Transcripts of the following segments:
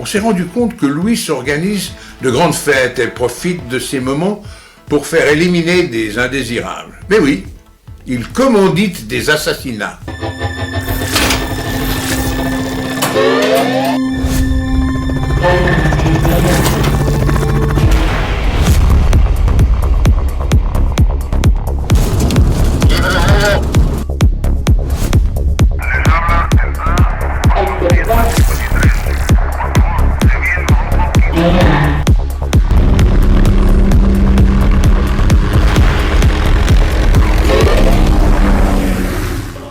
On s'est rendu compte que Louis organise de grandes fêtes et profite de ces moments pour faire éliminer des indésirables. Mais oui, il commandite des assassinats.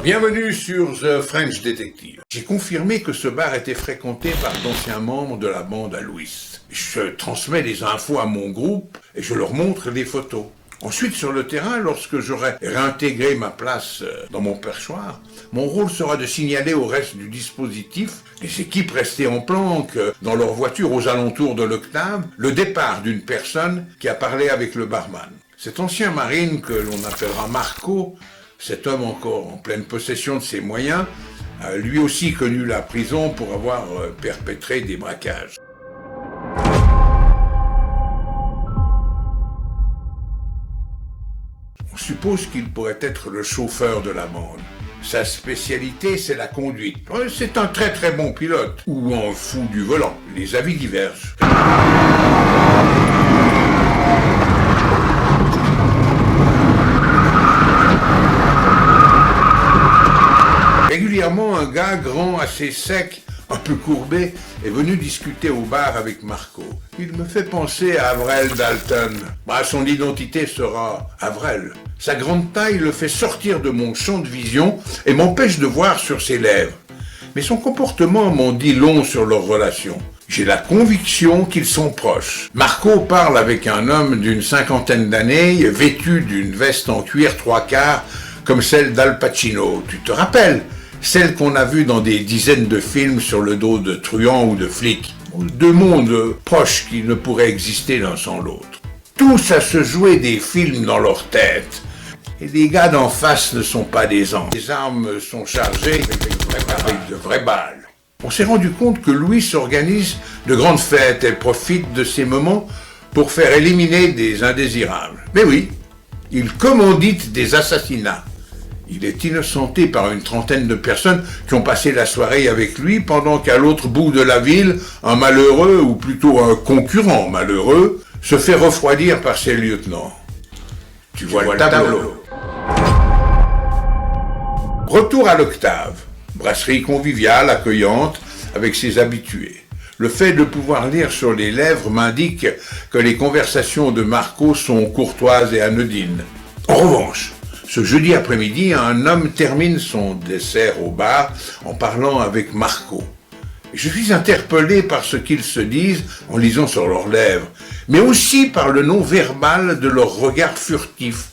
Bienvenue sur The French Detective. J'ai confirmé que ce bar était fréquenté par d'anciens membres de la bande à Louis. Je transmets les infos à mon groupe et je leur montre les photos. Ensuite, sur le terrain, lorsque j'aurai réintégré ma place dans mon perchoir, mon rôle sera de signaler au reste du dispositif, les équipes restées en planque dans leur voiture aux alentours de l'Octave, le départ d'une personne qui a parlé avec le barman. Cet ancien marine que l'on appellera Marco, cet homme encore en pleine possession de ses moyens, a lui aussi connu la prison pour avoir perpétré des braquages. On suppose qu'il pourrait être le chauffeur de la bande. Sa spécialité, c'est la conduite. C'est un très très bon pilote, ou un fou du volant. Les avis divergent. Régulièrement, un gars grand, assez sec, un peu courbé, est venu discuter au bar avec Marco. Il me fait penser à Avrel Dalton. Son identité sera Avrel. Sa grande taille le fait sortir de mon champ de vision et m'empêche de voir sur ses lèvres. Mais son comportement m'en dit long sur leur relation. J'ai la conviction qu'ils sont proches. Marco parle avec un homme d'une 50aine d'années, vêtu d'une veste en cuir 3/4, comme celle d'Al Pacino. Tu te rappelles ? Celle qu'on a vue dans des dizaines de films sur le dos de truands ou de flics. Deux mondes proches qui ne pourraient exister l'un sans l'autre. Tous à se jouer des films dans leur tête. Et les gars d'en face ne sont pas des anges. Les armes sont chargées avec de vraies balles. On s'est rendu compte que Louis organise de grandes fêtes et profite de ces moments pour faire éliminer des indésirables. Mais oui, il commandite des assassinats. Il est innocenté par une trentaine de personnes qui ont passé la soirée avec lui pendant qu'à l'autre bout de la ville, un malheureux, ou plutôt un concurrent malheureux, se fait refroidir par ses lieutenants. Tu vois le tableau. Retour à l'Octave. Brasserie conviviale, accueillante, avec ses habitués. Le fait de pouvoir lire sur les lèvres m'indique que les conversations de Marco sont courtoises et anodines. En revanche, ce jeudi après-midi, un homme termine son dessert au bar en parlant avec Marco. Je suis interpellé par ce qu'ils se disent en lisant sur leurs lèvres, mais aussi par le non-verbal de leurs regards furtifs,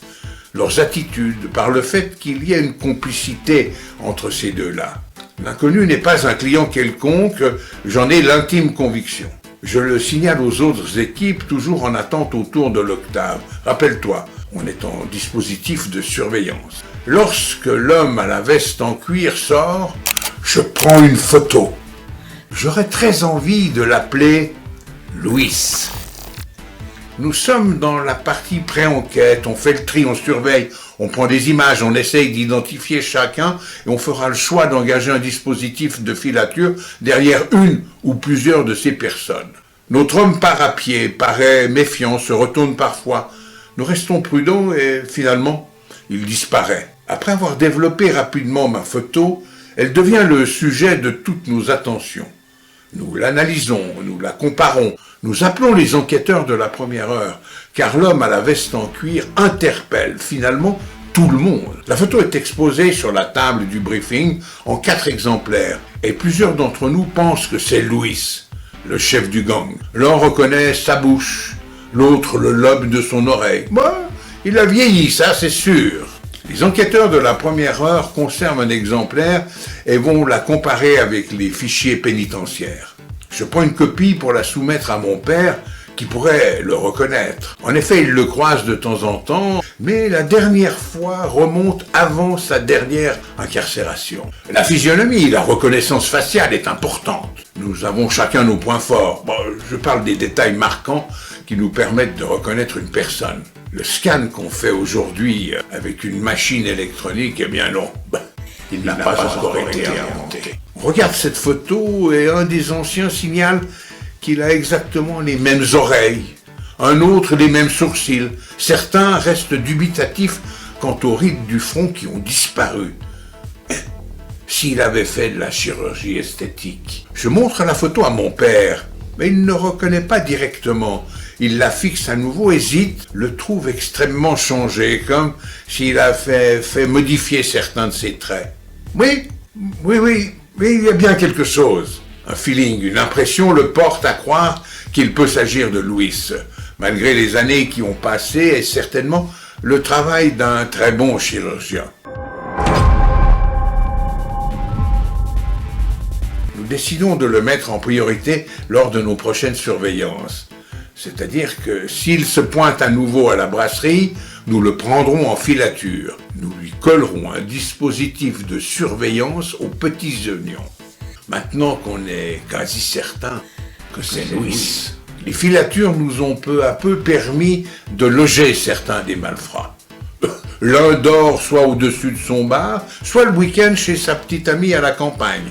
leurs attitudes, par le fait qu'il y a une complicité entre ces deux-là. L'inconnu n'est pas un client quelconque, j'en ai l'intime conviction. Je le signale aux autres équipes, toujours en attente autour de l'Octave. Rappelle-toi, on est en dispositif de surveillance. Lorsque l'homme à la veste en cuir sort, je prends une photo. J'aurais très envie de l'appeler Louis. Nous sommes dans la partie pré-enquête, on fait le tri, on surveille, on prend des images, on essaye d'identifier chacun et on fera le choix d'engager un dispositif de filature derrière une ou plusieurs de ces personnes. Notre homme part à pied, paraît méfiant, se retourne parfois. Nous restons prudents et finalement, il disparaît. Après avoir développé rapidement ma photo, elle devient le sujet de toutes nos attentions. Nous l'analysons, nous la comparons, nous appelons les enquêteurs de la première heure, car l'homme à la veste en cuir interpelle finalement tout le monde. La photo est exposée sur la table du briefing en 4 exemplaires, et plusieurs d'entre nous pensent que c'est Louis, le chef du gang. L'un reconnaît sa bouche, l'autre le lobe de son oreille. Il a vieilli, ça c'est sûr. Les enquêteurs de la première heure conservent un exemplaire et vont la comparer avec les fichiers pénitentiaires. Je prends une copie pour la soumettre à mon père, qui pourrait le reconnaître. En effet, il le croise de temps en temps, mais la dernière fois remonte avant sa dernière incarcération. La physionomie, la reconnaissance faciale est importante. Nous avons chacun nos points forts. Bon, je parle des détails marquants qui nous permettent de reconnaître une personne. Le scan qu'on fait aujourd'hui avec une machine électronique, eh bien non, il n'a pas encore été inventé. On regarde cette photo et un des anciens signale qu'il a exactement les mêmes oreilles, un autre les mêmes sourcils. Certains restent dubitatifs quant aux rides du front qui ont disparu. S'il avait fait de la chirurgie esthétique. Je montre la photo à mon père, mais il ne reconnaît pas directement. Il la fixe à nouveau, hésite, le trouve extrêmement changé, comme s'il a fait modifier certains de ses traits. Oui, il y a bien quelque chose. Un feeling, une impression le porte à croire qu'il peut s'agir de Louis, malgré les années qui ont passé et certainement le travail d'un très bon chirurgien. Nous décidons de le mettre en priorité lors de nos prochaines surveillances. C'est-à-dire que s'il se pointe à nouveau à la brasserie, nous le prendrons en filature. Nous lui collerons un dispositif de surveillance aux petits oignons. Maintenant qu'on est quasi certain que c'est Louis, les filatures nous ont peu à peu permis de loger certains des malfrats. L'un dort soit au-dessus de son bar, soit le week-end chez sa petite amie à la campagne.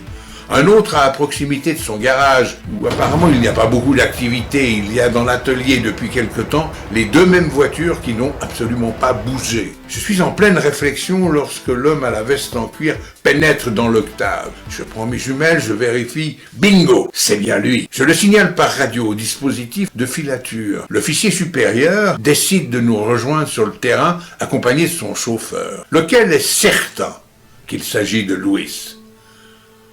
Un autre à proximité de son garage, où apparemment il n'y a pas beaucoup d'activité. Il y a dans l'atelier depuis quelque temps les deux mêmes voitures qui n'ont absolument pas bougé. Je suis en pleine réflexion lorsque l'homme à la veste en cuir pénètre dans l'octave. Je prends mes jumelles, je vérifie. Bingo, c'est bien lui. Je le signale par radio au dispositif de filature. L'officier supérieur décide de nous rejoindre sur le terrain, accompagné de son chauffeur, lequel est certain qu'il s'agit de Louis.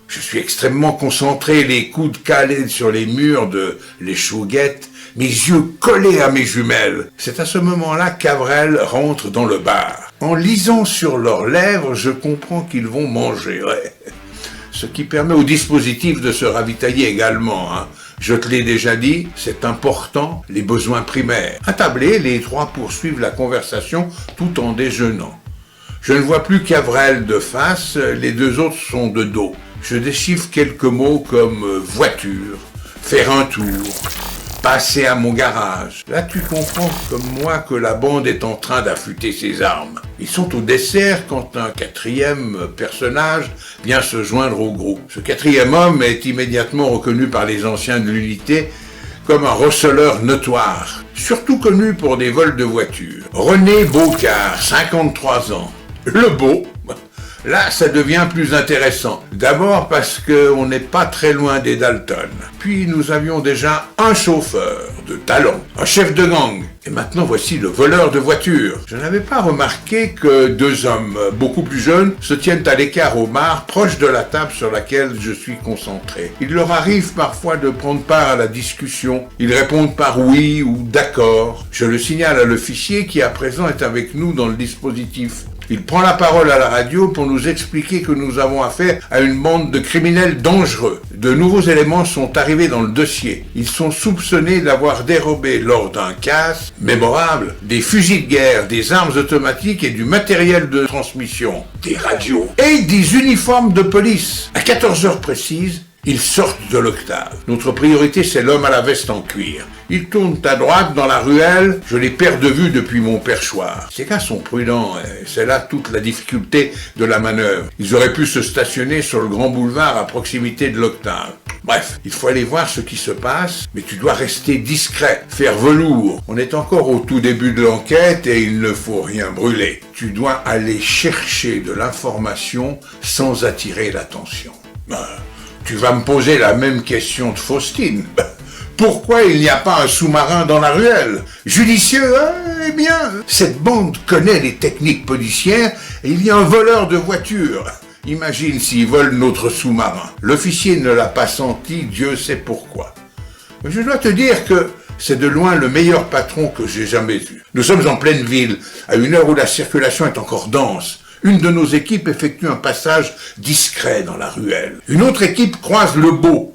Je suis extrêmement concentré, les coudes calés sur les murs de l'échauguette, mes yeux collés à mes jumelles. C'est à ce moment-là qu'Avrel rentre dans le bar. En lisant sur leurs lèvres, je comprends qu'ils vont manger. Ouais. Ce qui permet au dispositif de se ravitailler également. Je te l'ai déjà dit, c'est important, les besoins primaires. Attablés, les trois poursuivent la conversation tout en déjeunant. Je ne vois plus qu'Avrel de face, les deux autres sont de dos. Je déchiffre quelques mots comme voiture, faire un tour, passer à mon garage. Là, tu comprends comme moi que la bande est en train d'affûter ses armes. Ils sont au dessert quand un quatrième personnage vient se joindre au groupe. Ce quatrième homme est immédiatement reconnu par les anciens de l'unité comme un receleur notoire, surtout connu pour des vols de voitures. René Beaucard, 53 ans. Le beau. Là, ça devient plus intéressant. D'abord parce qu'on n'est pas très loin des Dalton. Puis nous avions déjà un chauffeur de talent, un chef de gang. Et maintenant voici le voleur de voitures. Je n'avais pas remarqué que deux hommes beaucoup plus jeunes se tiennent à l'écart au bar, proche de la table sur laquelle je suis concentré. Il leur arrive parfois de prendre part à la discussion. Ils répondent par oui ou d'accord. Je le signale à l'officier qui à présent est avec nous dans le dispositif. Il prend la parole à la radio pour nous expliquer que nous avons affaire à une bande de criminels dangereux. De nouveaux éléments sont arrivés dans le dossier. Ils sont soupçonnés d'avoir dérobé lors d'un casse mémorable des fusils de guerre, des armes automatiques et du matériel de transmission, des radios et des uniformes de police. À 14h précises, ils sortent de l'octave. Notre priorité, c'est l'homme à la veste en cuir. Ils tournent à droite dans la ruelle, je les perds de vue depuis mon perchoir. Ces gars sont prudents, et c'est là toute la difficulté de la manœuvre. Ils auraient pu se stationner sur le grand boulevard à proximité de l'octave. Bref, il faut aller voir ce qui se passe, mais tu dois rester discret, faire velours. On est encore au tout début de l'enquête et il ne faut rien brûler. Tu dois aller chercher de l'information sans attirer l'attention. Tu vas me poser la même question de Faustine. Pourquoi il n'y a pas un sous-marin dans la ruelle? Judicieux, eh bien, cette bande connaît les techniques policières et il y a un voleur de voiture. Imagine s'il vole notre sous-marin. L'officier ne l'a pas senti, Dieu sait pourquoi. Mais je dois te dire que c'est de loin le meilleur patron que j'ai jamais eu. Nous sommes en pleine ville, à une heure où la circulation est encore dense. Une de nos équipes effectue un passage discret dans la ruelle. Une autre équipe croise le beau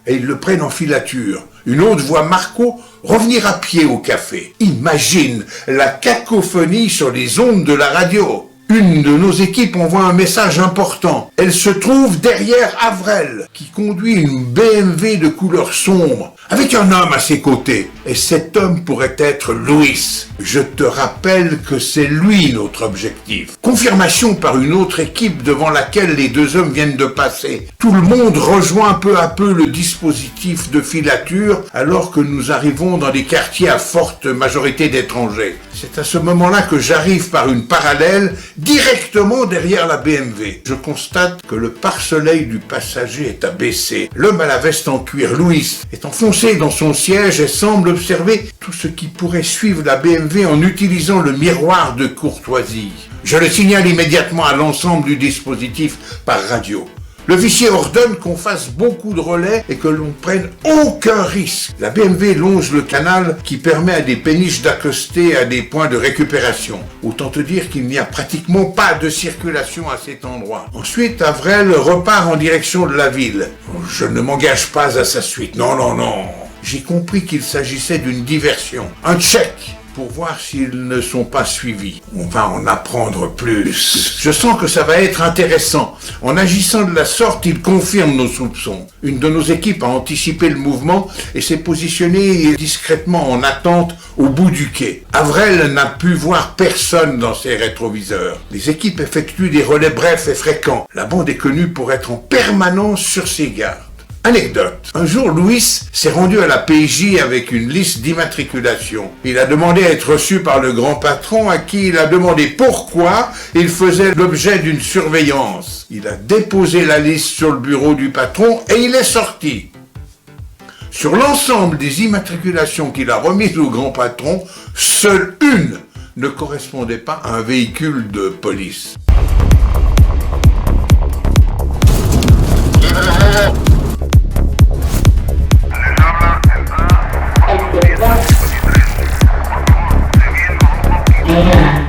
et ils le prennent en filature. Une autre voit Marco revenir à pied au café. Imagine la cacophonie sur les ondes de la radio. une de nos équipes envoie un message important. Elle se trouve derrière Avrel, qui conduit une BMW de couleur sombre, avec un homme à ses côtés. Et cet homme pourrait être Louis. Je te rappelle que c'est lui notre objectif. Confirmation par une autre équipe devant laquelle les deux hommes viennent de passer. Tout le monde rejoint peu à peu le dispositif de filature alors que nous arrivons dans des quartiers à forte majorité d'étrangers. C'est à ce moment-là que j'arrive par une parallèle directement derrière la BMW. Je constate que le pare-soleil du passager est abaissé. L'homme à la veste en cuir, Louis, est enfoncé dans son siège et semble observer tout ce qui pourrait suivre la BMW en utilisant le miroir de courtoisie. Je le signale immédiatement à l'ensemble du dispositif par radio. L'officier ordonne qu'on fasse beaucoup de relais et que l'on prenne aucun risque. La BMW longe le canal qui permet à des péniches d'accoster à des points de récupération. Autant te dire qu'il n'y a pratiquement pas de circulation à cet endroit. Ensuite, Avrel repart en direction de la ville. Je ne m'engage pas à sa suite. Non. J'ai compris qu'il s'agissait d'une diversion. Un check pour voir s'ils ne sont pas suivis. On va en apprendre plus. Je sens que ça va être intéressant. En agissant de la sorte, il confirme nos soupçons. Une de nos équipes a anticipé le mouvement et s'est positionnée discrètement en attente au bout du quai. Avrel n'a pu voir personne dans ses rétroviseurs. Les équipes effectuent des relais brefs et fréquents. La bande est connue pour être en permanence sur ses gardes. Anecdote. Un jour, Louis s'est rendu à la PJ avec une liste d'immatriculation. Il a demandé à être reçu par le grand patron à qui il a demandé pourquoi il faisait l'objet d'une surveillance. Il a déposé la liste sur le bureau du patron et il est sorti. Sur l'ensemble des immatriculations qu'il a remises au grand patron, seule une ne correspondait pas à un véhicule de police. Yeah.